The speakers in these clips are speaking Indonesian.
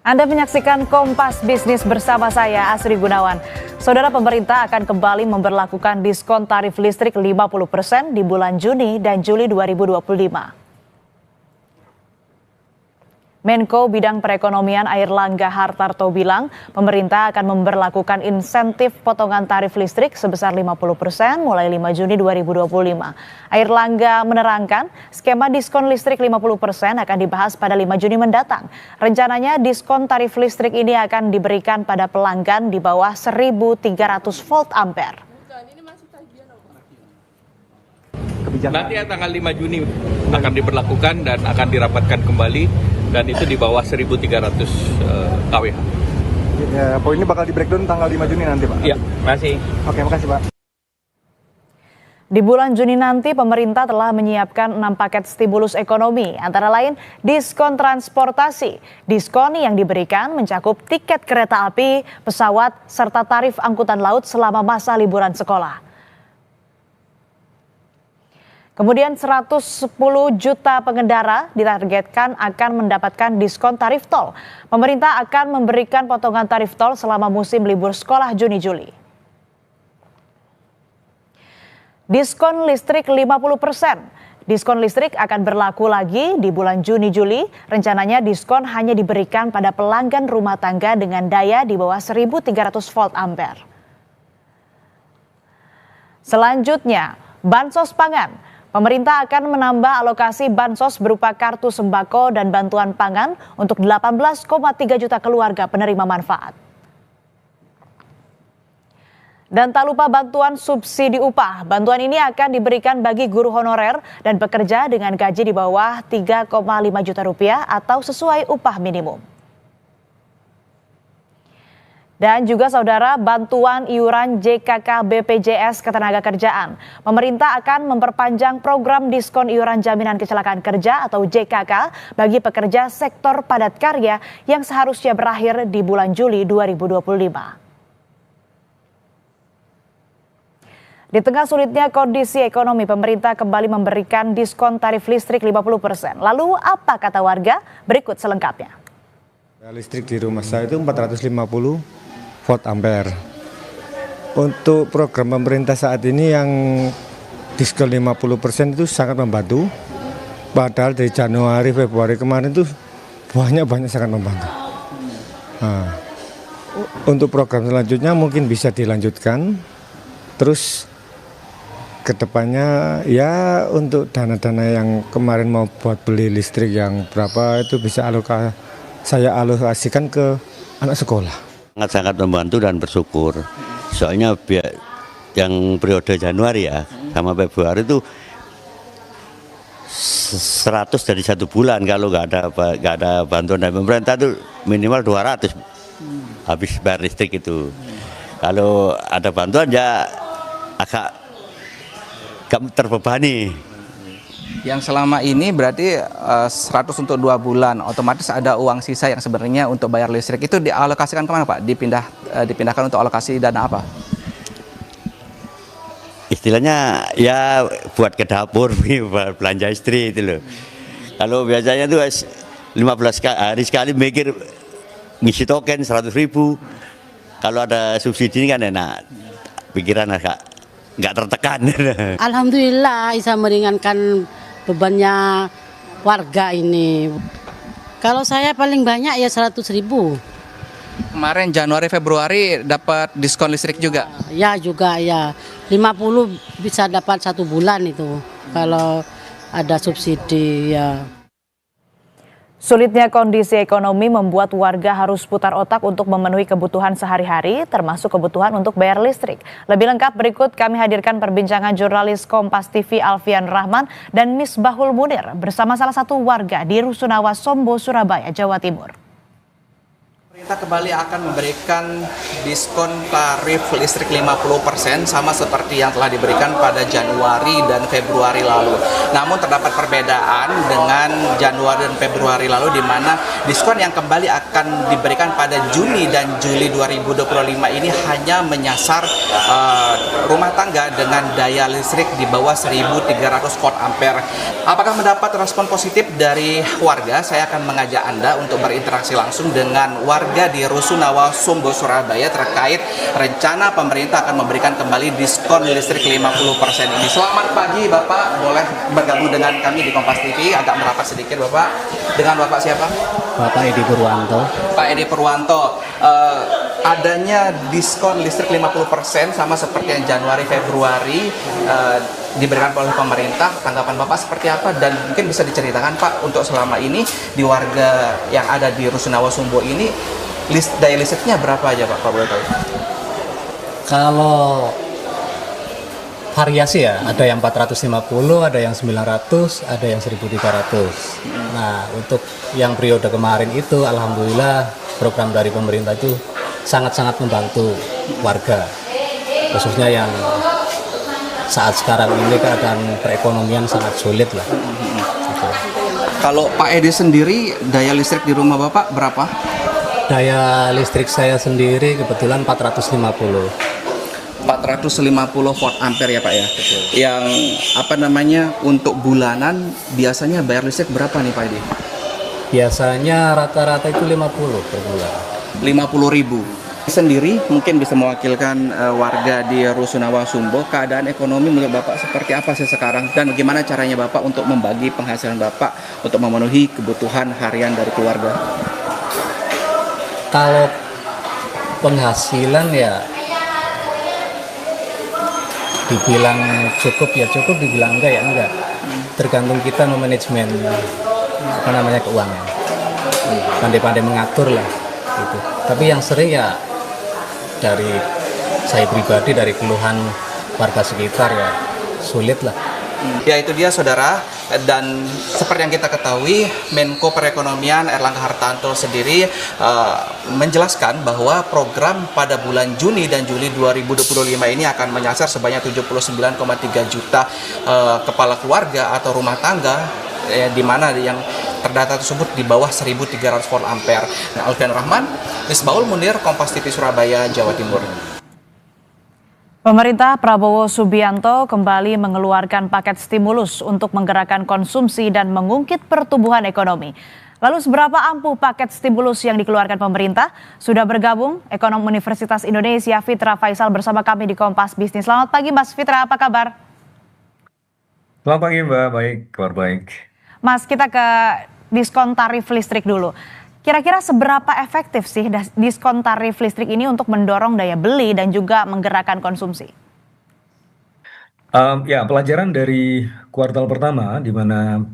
Anda menyaksikan Kompas Bisnis bersama saya, Asri Gunawan. Saudara, pemerintah akan kembali memberlakukan diskon tarif listrik 50% di bulan Juni dan Juli 2025. Menko Bidang Perekonomian Airlangga Hartarto bilang, pemerintah akan memberlakukan insentif potongan tarif listrik sebesar 50% mulai 5 Juni 2025. Airlangga menerangkan, skema diskon listrik 50% akan dibahas pada 5 Juni mendatang. Rencananya diskon tarif listrik ini akan diberikan pada pelanggan di bawah 1.300 volt ampere. Nanti tanggal 5 Juni akan diberlakukan dan akan dirapatkan kembali. Dan itu di bawah 1.300 kWh. Ya, poin ini bakal di breakdown tanggal 5 Juni nanti, Pak? Iya, makasih. Oke, makasih, Pak. Di bulan Juni nanti, pemerintah telah menyiapkan 6 paket stimulus ekonomi, antara lain diskon transportasi. Diskon yang diberikan mencakup tiket kereta api, pesawat, serta tarif angkutan laut selama masa liburan sekolah. Kemudian 110 juta pengendara ditargetkan akan mendapatkan diskon tarif tol. Pemerintah akan memberikan potongan tarif tol selama musim libur sekolah Juni-Juli. Diskon listrik 50%. Diskon listrik akan berlaku lagi di bulan Juni-Juli. Rencananya diskon hanya diberikan pada pelanggan rumah tangga dengan daya di bawah 1.300 volt ampere. Selanjutnya, bansos pangan. Pemerintah akan menambah alokasi bansos berupa kartu sembako dan bantuan pangan untuk 18,3 juta keluarga penerima manfaat. Dan tak lupa bantuan subsidi upah. Bantuan ini akan diberikan bagi guru honorer dan pekerja dengan gaji di bawah 3,5 juta rupiah atau sesuai upah minimum. Dan juga saudara, bantuan iuran JKK BPJS Ketenagakerjaan. Pemerintah akan memperpanjang program diskon iuran jaminan kecelakaan kerja atau JKK bagi pekerja sektor padat karya yang seharusnya berakhir di bulan Juli 2025. Di tengah sulitnya kondisi ekonomi, pemerintah kembali memberikan diskon tarif listrik 50%. Lalu apa kata warga? Berikut selengkapnya. Listrik di rumah saya itu 450 volt ampere. Untuk program pemerintah saat ini yang diskon 50% itu sangat membantu. Padahal dari Januari, Februari kemarin itu banyak sangat membantu. Nah, untuk program selanjutnya mungkin bisa dilanjutkan. Terus kedepannya ya untuk dana-dana yang kemarin mau buat beli listrik yang berapa itu bisa saya alokasikan ke anak sekolah. Sangat membantu dan bersyukur. Soalnya yang periode Januari ya sama Februari itu 100 dari 1 bulan, kalau nggak ada bantuan dari pemerintah itu minimal 200 habis bayar listrik itu. Kalau ada bantuan ya agak terbebani. Yang selama ini berarti 100 untuk 2 bulan, otomatis ada uang sisa yang sebenarnya untuk bayar listrik itu dialokasikan kemana, Pak? Dipindahkan untuk alokasi dana apa? Istilahnya ya buat ke dapur, belanja istri itu loh. Kalau biasanya tuh 15 hari sekali mikir ngisi token 100.000. Kalau ada subsidi kan enak, pikiran agak nggak tertekan. Alhamdulillah bisa meringankan bebannya warga ini. Kalau saya paling banyak ya 100.000. Kemarin Januari Februari dapat diskon listrik juga? Ya juga ya, 50 bisa dapat 1 bulan itu kalau ada subsidi ya. Sulitnya kondisi ekonomi membuat warga harus putar otak untuk memenuhi kebutuhan sehari-hari, termasuk kebutuhan untuk bayar listrik. Lebih lengkap berikut kami hadirkan perbincangan jurnalis Kompas TV Alfian Rahman dan Misbahul Munir bersama salah satu warga di Rusunawa, Sombo, Surabaya, Jawa Timur. Pemerintah kembali akan memberikan diskon tarif listrik 50% sama seperti yang telah diberikan pada Januari dan Februari lalu. Namun terdapat perbedaan dengan Januari dan Februari lalu di mana diskon yang kembali akan diberikan pada Juni dan Juli 2025 ini hanya menyasar rumah tangga dengan daya listrik di bawah 1.300 volt ampere. Apakah mendapat respon positif dari warga? Saya akan mengajak Anda untuk berinteraksi langsung dengan warga di Rusunawa Sumbo, Surabaya terkait rencana pemerintah akan memberikan kembali diskon listrik 50% ini. Selamat pagi Bapak, boleh bergabung dengan kami di Kompas TV, agak merapat sedikit Bapak. Dengan Bapak siapa? Bapak Edi Purwanto. Pak Edi Purwanto, adanya diskon listrik 50% sama seperti yang Januari Februari diberikan oleh pemerintah, tanggapan Bapak seperti apa, dan mungkin bisa diceritakan Pak untuk selama ini di warga yang ada di Rusunawa Sumbo ini daya listriknya berapa aja Pak, boleh tahu? Kalau variasi ya, ada yang 450, ada yang 900, ada yang 1.300. Nah, untuk yang periode kemarin itu alhamdulillah program dari pemerintah itu sangat-sangat membantu warga, khususnya yang saat sekarang ini keadaan perekonomian sangat sulit lah. Gitu. Kalau Pak Edi sendiri, daya listrik di rumah Bapak berapa? Daya listrik saya sendiri kebetulan 450 volt ampere ya Pak ya. Betul. Yang apa namanya untuk bulanan biasanya bayar listrik berapa nih Pak Edi? Biasanya rata-rata itu 50 per bulan. 50.000. Sendiri mungkin bisa mewakilkan warga di Rusunawa Sumbo, keadaan ekonomi menurut Bapak seperti apa sih sekarang, dan bagaimana caranya Bapak untuk membagi penghasilan Bapak untuk memenuhi kebutuhan harian dari keluarga? Kalau penghasilan ya dibilang cukup ya cukup, dibilang enggak ya enggak. Tergantung kita memanajemen keuangan. Pandai-pandai mengatur lah gitu. Tapi yang sering ya dari saya pribadi, dari keluhan warga sekitar ya sulit lah. Ya itu dia saudara, dan seperti yang kita ketahui Menko Perekonomian Erlangga Hartarto sendiri menjelaskan bahwa program pada bulan Juni dan Juli 2025 ini akan menyasar sebanyak 79,3 juta kepala keluarga atau rumah tangga, di mana yang terdata tersebut di bawah 1.300 volt ampere. Nah, Alfian Rahman, Misbaul Munir, Kompas TV Surabaya, Jawa Timur. Pemerintah Prabowo Subianto kembali mengeluarkan paket stimulus untuk menggerakkan konsumsi dan mengungkit pertumbuhan ekonomi. Lalu seberapa ampuh paket stimulus yang dikeluarkan pemerintah? Sudah bergabung ekonom Universitas Indonesia Fitra Faisal bersama kami di Kompas Bisnis. Selamat pagi Mas Fitra, apa kabar? Selamat pagi Mbak, baik, kabar baik. Mas, kita ke diskon tarif listrik dulu. Kira-kira seberapa efektif sih diskon tarif listrik ini untuk mendorong daya beli dan juga menggerakkan konsumsi? Ya, pelajaran dari kuartal pertama di mana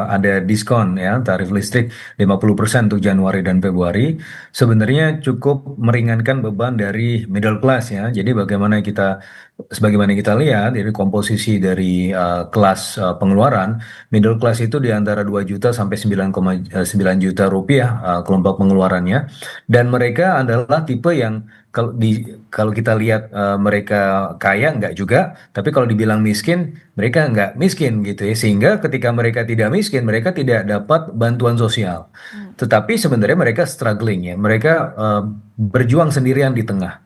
ada diskon ya tarif listrik 50% untuk Januari dan Februari sebenarnya cukup meringankan beban dari middle class ya. Jadi sebagaimana kita lihat dari komposisi dari kelas pengeluaran, middle class itu di antara 2 juta sampai 9,9 juta rupiah kelompok pengeluarannya, dan mereka adalah tipe yang kalau kita lihat mereka kaya enggak juga, tapi kalau dibilang miskin mereka enggak miskin gitu ya, sehingga ketika mereka tidak miskin mereka tidak dapat bantuan sosial, tetapi sebenarnya mereka struggling ya, mereka berjuang sendirian di tengah.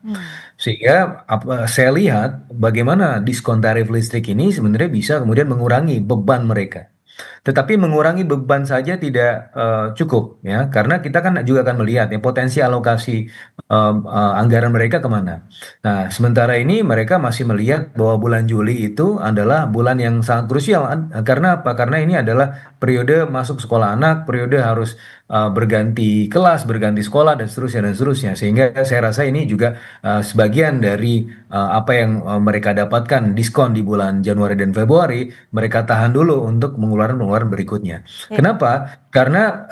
Sehingga saya lihat bagaimana diskon tarif listrik ini sebenarnya bisa kemudian mengurangi beban mereka. Tetapi mengurangi beban saja tidak cukup ya, karena kita kan juga akan melihat ya potensi alokasi anggaran mereka kemana. Nah, sementara ini mereka masih melihat bahwa bulan Juli itu adalah bulan yang sangat krusial. Karena apa? Karena ini adalah periode masuk sekolah anak, periode harus berganti kelas, berganti sekolah, dan seterusnya dan seterusnya. Sehingga saya rasa ini juga sebagian dari apa yang mereka dapatkan diskon di bulan Januari dan Februari, mereka tahan dulu untuk mengeluarkan pengeluaran-pengeluaran berikutnya. Kenapa? Karena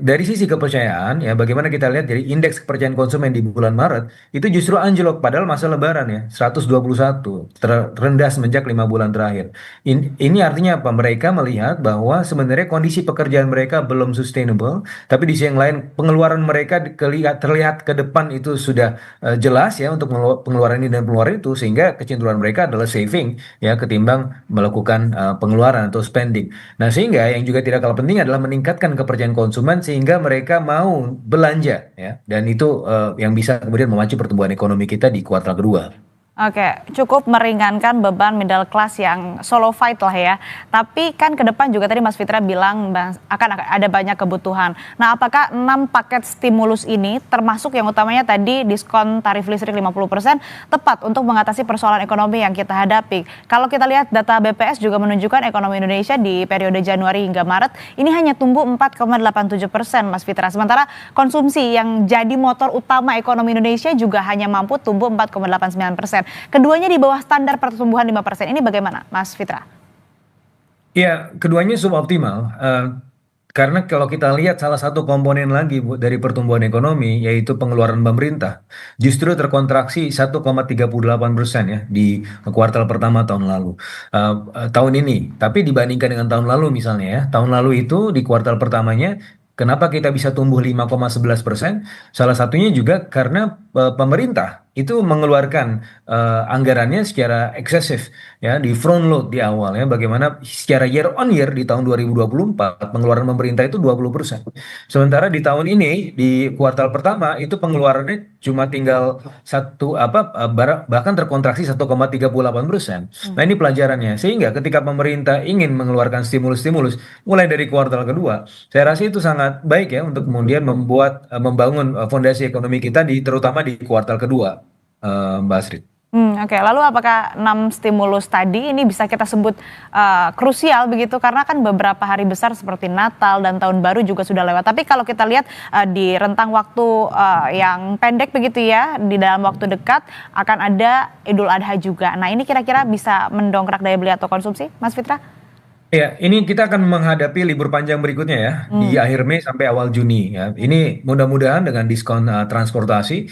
dari sisi kepercayaan ya, bagaimana kita lihat dari indeks kepercayaan konsumen di bulan Maret itu justru anjlok padahal masa Lebaran ya 121 terendah semenjak 5 bulan terakhir. Ini artinya apa? Mereka melihat bahwa sebenarnya kondisi pekerjaan mereka belum sustainable, tapi di sisi yang lain pengeluaran mereka terlihat ke depan itu sudah jelas ya untuk pengeluaran ini dan pengeluaran itu, sehingga kecenderungan mereka adalah saving ya ketimbang melakukan pengeluaran atau spending. Nah, sehingga yang juga tidak kalah penting adalah meningkatkan kepercayaan konsumen sehingga mereka mau belanja ya, dan itu yang bisa kemudian memacu pertumbuhan ekonomi kita di kuartal kedua. Oke, cukup meringankan beban middle class yang solo fight lah ya. Tapi kan ke depan juga tadi Mas Fitra bilang akan ada banyak kebutuhan. Nah, apakah 6 paket stimulus ini termasuk yang utamanya tadi diskon tarif listrik 50% tepat untuk mengatasi persoalan ekonomi yang kita hadapi? Kalau kita lihat data BPS juga menunjukkan ekonomi Indonesia di periode Januari hingga Maret ini hanya tumbuh 4,87%, Mas Fitra. Sementara konsumsi yang jadi motor utama ekonomi Indonesia juga hanya mampu tumbuh 4,89%. Keduanya di bawah standar pertumbuhan 5%. Ini bagaimana, Mas Fitra? Ya, keduanya suboptimal. Karena kalau kita lihat salah satu komponen lagi dari pertumbuhan ekonomi yaitu pengeluaran pemerintah justru terkontraksi 1,38% ya di kuartal pertama tahun lalu, tahun ini. Tapi dibandingkan dengan tahun lalu misalnya ya, tahun lalu itu di kuartal pertamanya kenapa kita bisa tumbuh 5,11%? Salah satunya juga karena pemerintah itu mengeluarkan anggarannya secara eksesif ya, di front load di awal ya, bagaimana secara year on year di tahun 2024 pengeluaran pemerintah itu 20%. Sementara di tahun ini di kuartal pertama itu pengeluarannya cuma tinggal bahkan terkontraksi 1,38%. Nah, ini pelajarannya. Sehingga ketika pemerintah ingin mengeluarkan stimulus-stimulus mulai dari kuartal kedua, saya rasa itu sangat baik ya untuk kemudian membangun fondasi ekonomi kita terutama di kuartal kedua, Mbak Astrid. Oke. Lalu apakah 6 stimulus tadi ini bisa kita sebut krusial begitu, karena kan beberapa hari besar seperti Natal dan Tahun Baru juga sudah lewat. Tapi kalau kita lihat di rentang waktu yang pendek begitu ya, di dalam waktu dekat akan ada Idul Adha juga. Nah, ini kira-kira bisa mendongkrak daya beli atau konsumsi, Mas Fitra? Ya, ini kita akan menghadapi libur panjang berikutnya ya, di akhir Mei sampai awal Juni ya. Ini mudah-mudahan dengan diskon transportasi,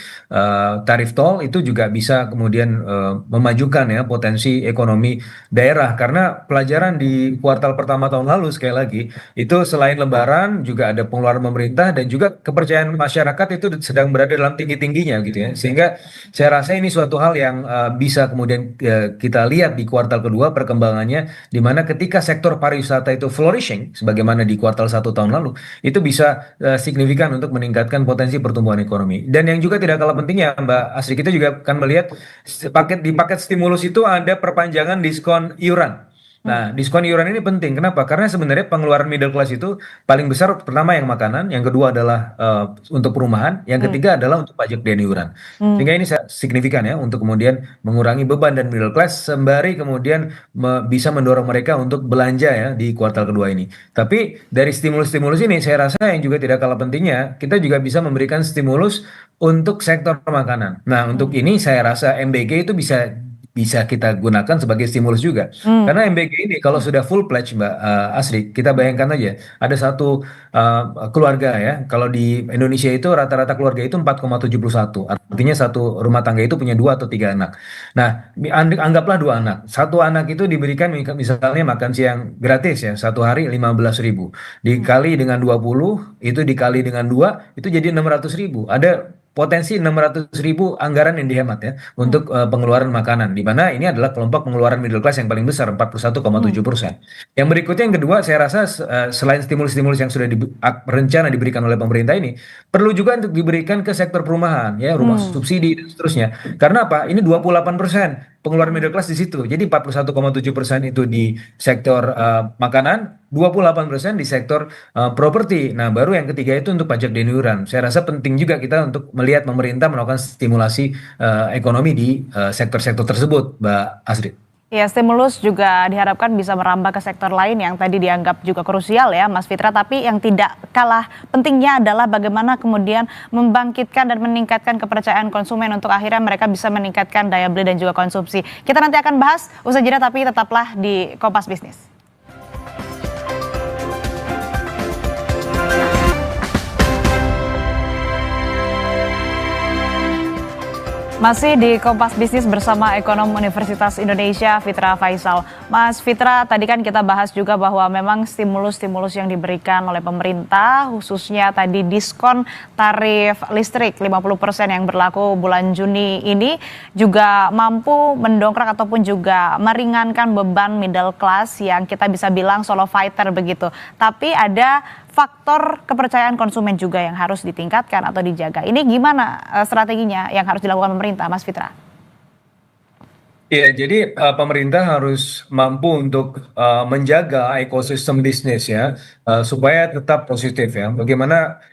tarif tol itu juga bisa kemudian memajukan ya potensi ekonomi daerah. Karena pelajaran di kuartal pertama tahun lalu sekali lagi, itu selain Lebaran juga ada pengeluaran pemerintah dan juga kepercayaan masyarakat itu sedang berada dalam tinggi-tingginya gitu ya. Sehingga saya rasa ini suatu hal yang bisa kemudian kita lihat di kuartal kedua perkembangannya, di mana ketika sektor pariwisata itu flourishing sebagaimana di kuartal 1 tahun lalu, itu bisa signifikan untuk meningkatkan potensi pertumbuhan ekonomi. Dan yang juga tidak kalah pentingnya Mbak Asri, kita juga akan melihat di paket stimulus itu ada perpanjangan diskon iuran. Nah, diskon iuran ini penting. Kenapa? Karena sebenarnya pengeluaran middle class itu paling besar pertama yang makanan, yang kedua adalah untuk perumahan, yang ketiga adalah untuk pajak dan iuran. Sehingga ini signifikan ya untuk kemudian mengurangi beban dan middle class sembari kemudian bisa mendorong mereka untuk belanja ya di kuartal kedua ini. Tapi dari stimulus-stimulus ini saya rasa yang juga tidak kalah pentingnya, kita juga bisa memberikan stimulus untuk sektor makanan. Nah, untuk ini saya rasa MBG itu bisa kita gunakan sebagai stimulus juga. Karena MBG ini kalau sudah full pledge Mbak Asri, kita bayangkan aja ada satu keluarga ya, kalau di Indonesia itu rata-rata keluarga itu 4,71, artinya satu rumah tangga itu punya 2 atau 3 anak. Nah, anggaplah 2 anak, satu anak itu diberikan misalnya makan siang gratis ya, satu hari 15.000, dikali dengan 20, itu dikali dengan 2, itu jadi 600.000. Ada potensi 600.000 anggaran yang dihemat ya untuk pengeluaran makanan, di mana ini adalah kelompok pengeluaran middle class yang paling besar 41,7%. Yang berikutnya yang kedua, saya rasa selain stimulus-stimulus yang sudah rencana diberikan oleh pemerintah ini, perlu juga untuk diberikan ke sektor perumahan ya, rumah subsidi dan seterusnya. Karena apa? Ini 28% pengeluaran middle class di situ. Jadi 41,7% itu di sektor makanan, 28% di sektor properti. Nah, baru yang ketiga itu untuk pajak dan iuran. Saya rasa penting juga kita untuk melihat pemerintah melakukan stimulasi ekonomi di sektor-sektor tersebut, Mbak Asri. Ya, stimulus juga diharapkan bisa merambah ke sektor lain yang tadi dianggap juga krusial ya, Mas Fitra. Tapi yang tidak kalah pentingnya adalah bagaimana kemudian membangkitkan dan meningkatkan kepercayaan konsumen untuk akhirnya mereka bisa meningkatkan daya beli dan juga konsumsi. Kita nanti akan bahas usai jeda, tapi tetaplah di Kompas Bisnis. Masih di Kompas Bisnis bersama ekonom Universitas Indonesia, Fitra Faisal. Mas Fitra, tadi kan kita bahas juga bahwa memang stimulus-stimulus yang diberikan oleh pemerintah, khususnya tadi diskon tarif listrik 50% yang berlaku bulan Juni ini, juga mampu mendongkrak ataupun juga meringankan beban middle class yang kita bisa bilang solo fighter begitu. Tapi ada faktor kepercayaan konsumen juga yang harus ditingkatkan atau dijaga. Ini gimana strateginya yang harus dilakukan pemerintah, Mas Fitra? Iya, jadi pemerintah harus mampu untuk menjaga ekosistem bisnis ya, supaya tetap positif ya. Bagaimana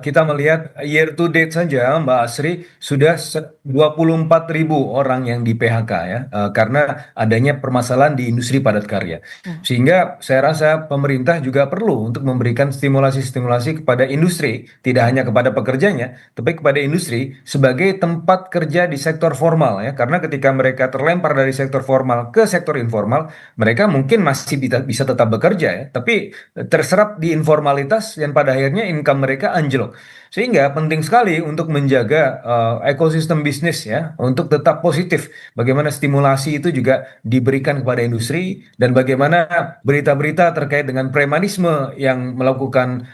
kita melihat year to date saja, Mbak Asri, sudah 24.000 orang yang di PHK ya, karena adanya permasalahan di industri padat karya. Sehingga saya rasa pemerintah juga perlu untuk memberikan stimulasi-stimulasi kepada industri, tidak hanya kepada pekerjanya, tapi kepada industri sebagai tempat kerja di sektor formal ya. Karena ketika mereka terlempar dari sektor formal ke sektor informal, mereka mungkin masih bisa tetap bekerja ya, tapi terserap di informalitas dan pada akhirnya income mereka anjlok. Sehingga penting sekali untuk menjaga ekosistem bisnis ya, untuk tetap positif. Bagaimana stimulasi itu juga diberikan kepada industri dan bagaimana berita-berita terkait dengan premanisme yang melakukan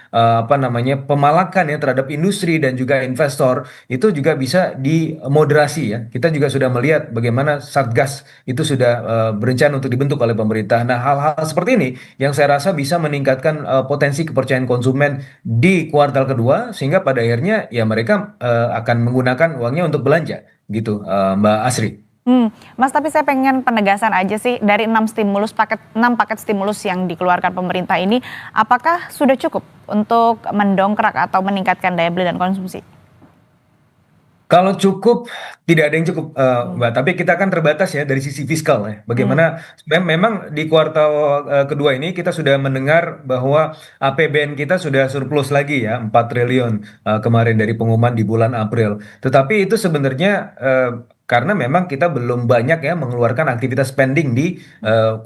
pemalakan ya terhadap industri dan juga investor itu juga bisa dimoderasi ya. Kita juga sudah melihat bagaimana Satgas itu sudah berencana untuk dibentuk oleh pemerintah. Nah, hal-hal seperti ini yang saya rasa bisa meningkatkan potensi kepercayaan konsumen di kuartal kedua sehingga pada akhirnya ya mereka akan menggunakan uangnya untuk belanja gitu, Mbak Asri. Mas, tapi saya pengen penegasan aja sih dari 6 paket stimulus yang dikeluarkan pemerintah ini, apakah sudah cukup untuk mendongkrak atau meningkatkan daya beli dan konsumsi? Kalau cukup, tidak ada yang cukup, Mbak. Tapi kita kan terbatas ya dari sisi fiskal ya. Bagaimana memang di kuartal kedua ini kita sudah mendengar bahwa APBN kita sudah surplus lagi ya, 4 triliun kemarin dari pengumuman di bulan April. Tetapi itu sebenarnya karena memang kita belum banyak ya mengeluarkan aktivitas spending di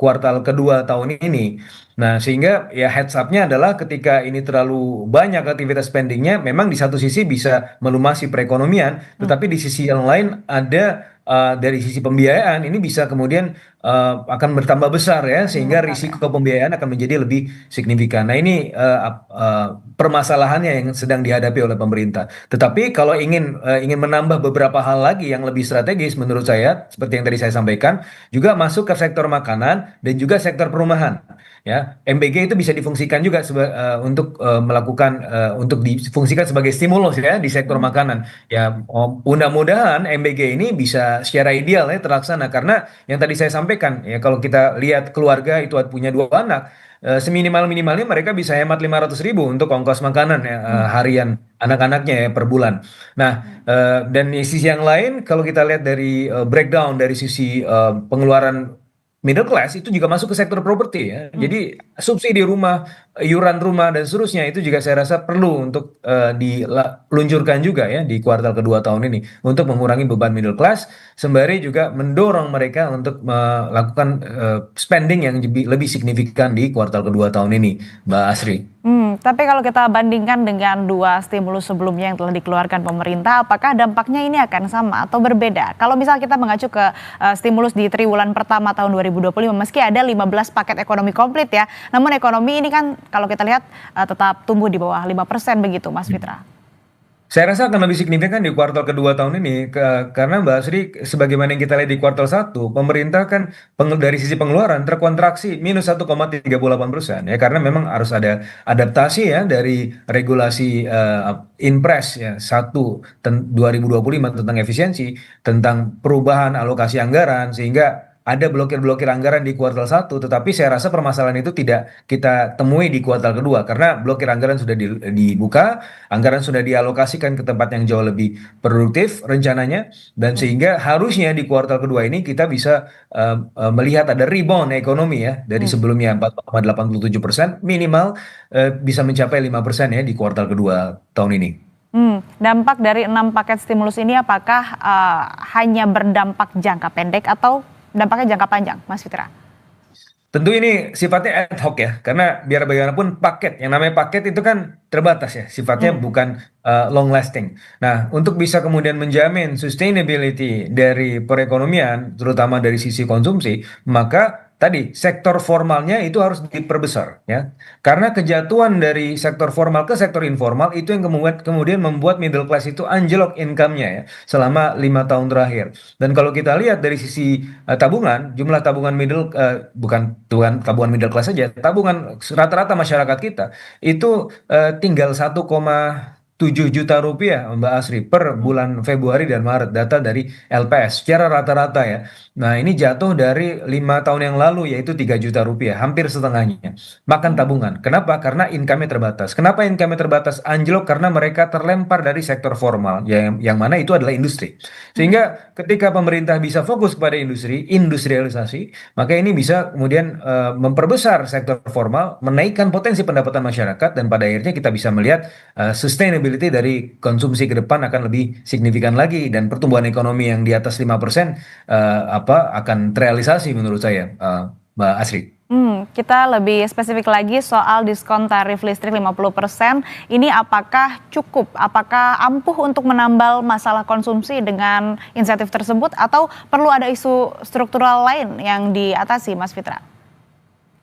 kuartal kedua tahun ini. Nah, sehingga ya heads up-nya adalah ketika ini terlalu banyak aktivitas spendingnya, memang di satu sisi bisa melumasi perekonomian, tetapi di sisi yang lain ada dari sisi pembiayaan ini bisa kemudian akan bertambah besar ya, sehingga risiko pembiayaan akan menjadi lebih signifikan. Nah, ini permasalahannya yang sedang dihadapi oleh pemerintah. Tetapi kalau ingin menambah beberapa hal lagi yang lebih strategis menurut saya, seperti yang tadi saya sampaikan, juga masuk ke sektor makanan dan juga sektor perumahan. Ya, MBG itu bisa difungsikan juga untuk melakukan untuk difungsikan sebagai stimulus ya di sektor makanan. Ya, mudah-mudahan MBG ini bisa secara ideal ya terlaksana karena yang tadi saya sampaikan ya kalau kita lihat keluarga itu punya 2 anak, seminimal-minimalnya mereka bisa hemat 500.000 untuk ongkos makanan ya, harian anak-anaknya ya per bulan. Nah, dan di sisi yang lain kalau kita lihat dari breakdown dari sisi pengeluaran middle class itu juga masuk ke sektor properti ya. Jadi subsidi rumah, iuran rumah dan seterusnya itu juga saya rasa perlu untuk diluncurkan juga ya di kuartal kedua tahun ini untuk mengurangi beban middle class sembari juga mendorong mereka untuk melakukan spending yang lebih signifikan di kuartal kedua tahun ini, Mbak Asri. Tapi kalau kita bandingkan dengan 2 stimulus sebelumnya yang telah dikeluarkan pemerintah, apakah dampaknya ini akan sama atau berbeda? Kalau misal kita mengacu ke stimulus di triwulan pertama tahun 2025, meski ada 15 paket ekonomi komplit ya, namun ekonomi ini kan kalau kita lihat tetap tumbuh di bawah 5% begitu, Mas Fitra. Saya rasa akan lebih signifikan di kuartal kedua tahun ini karena Mbak Asri sebagaimana yang kita lihat di kuartal 1 pemerintah kan dari sisi pengeluaran terkontraksi minus 1,38% ya karena memang harus ada adaptasi ya dari regulasi Inpres ya 2025 tentang efisiensi, tentang perubahan alokasi anggaran sehingga ada blokir-blokir anggaran di kuartal 1, tetapi saya rasa permasalahan itu tidak kita temui di kuartal kedua karena blokir anggaran sudah dibuka, anggaran sudah dialokasikan ke tempat yang jauh lebih produktif rencananya, dan sehingga harusnya di kuartal kedua ini kita bisa melihat ada rebound ekonomi ya dari sebelumnya 4,87% minimal bisa mencapai 5% ya di kuartal kedua tahun ini. Dampak dari 6 paket stimulus ini apakah hanya berdampak jangka pendek atau dampaknya jangka panjang, Mas Fitra? Tentu ini sifatnya ad hoc ya, karena biar bagaimanapun paket, yang namanya paket itu kan terbatas ya, sifatnya bukan long lasting. Nah, untuk bisa kemudian menjamin sustainability dari perekonomian, terutama dari sisi konsumsi, maka tadi sektor formalnya itu harus diperbesar ya. Karena kejatuhan dari sektor formal ke sektor informal itu yang kemudian membuat middle class itu anjlok income-nya ya selama 5 tahun terakhir. Dan kalau kita lihat dari sisi tabungan, jumlah tabungan bukan tabungan middle class saja, tabungan rata-rata masyarakat kita itu tinggal 1,7 juta rupiah Mbak Asri per bulan Februari dan Maret, data dari LPS secara rata-rata ya. Nah, ini jatuh dari 5 tahun yang lalu yaitu 3 juta rupiah, hampir setengahnya. Makan tabungan. Kenapa? Karena income-nya terbatas. Kenapa income-nya terbatas? Anjlok karena mereka terlempar dari sektor formal yang mana itu adalah industri. Sehingga ketika pemerintah bisa fokus kepada industrialisasi, maka ini bisa kemudian memperbesar sektor formal, menaikkan potensi pendapatan masyarakat, dan pada akhirnya kita bisa melihat sustainability dari konsumsi ke depan akan lebih signifikan lagi, dan pertumbuhan ekonomi yang di atas 5% akan terrealisasi menurut saya, Mbak Asri. Kita lebih spesifik lagi soal diskon tarif listrik 50%. Ini apakah cukup? Apakah ampuh untuk menambal masalah konsumsi dengan insentif tersebut, atau perlu ada isu struktural lain yang diatasi, Mas Fitra?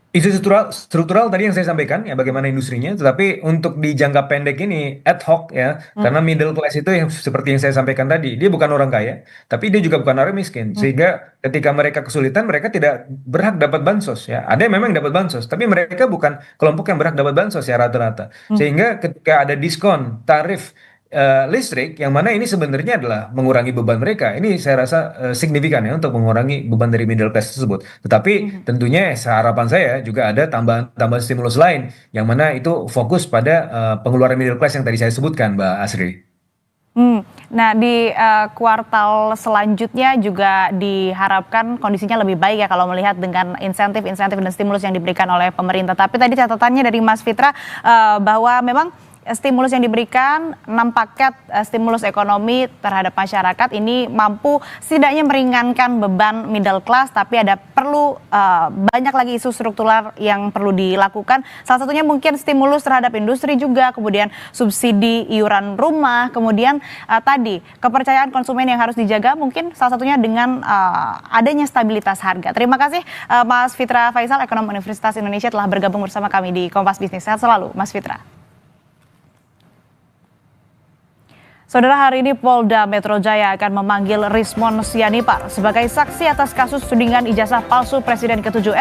Isu struktural tadi yang saya sampaikan ya, bagaimana industrinya, tetapi untuk di jangka pendek ini ad hoc ya, karena middle class itu yang seperti yang saya sampaikan tadi, dia bukan orang kaya, tapi dia juga bukan orang miskin, sehingga ketika mereka kesulitan, mereka tidak berhak dapat bansos ya. Ada yang memang dapat bansos, tapi mereka bukan kelompok yang berhak dapat bansos ya rata-rata. Sehingga ketika ada diskon tarif listrik, yang mana ini sebenarnya adalah mengurangi beban mereka. Ini saya rasa signifikan ya untuk mengurangi beban dari middle class tersebut. Tetapi tentunya harapan saya juga ada tambahan stimulus lain, yang mana itu fokus pada pengeluaran middle class yang tadi saya sebutkan, Mbak Asri. Nah, di kuartal selanjutnya juga diharapkan kondisinya lebih baik ya kalau melihat dengan insentif-insentif dan stimulus yang diberikan oleh pemerintah. Tapi tadi catatannya dari Mas Fitra bahwa memang stimulus yang diberikan, 6 paket stimulus ekonomi terhadap masyarakat ini mampu setidaknya meringankan beban middle class, tapi ada perlu banyak lagi isu struktural yang perlu dilakukan. Salah satunya mungkin stimulus terhadap industri juga, kemudian subsidi iuran rumah, kemudian tadi kepercayaan konsumen yang harus dijaga, mungkin salah satunya dengan adanya stabilitas harga. Terima kasih Mas Fitra Faisal, ekonom Universitas Indonesia, telah bergabung bersama kami di Kompas Bisnis. Sehat selalu, Mas Fitra. Saudara, hari ini Polda Metro Jaya akan memanggil Rismon Sianipar sebagai saksi atas kasus tudingan ijazah palsu Presiden ke-7 RI.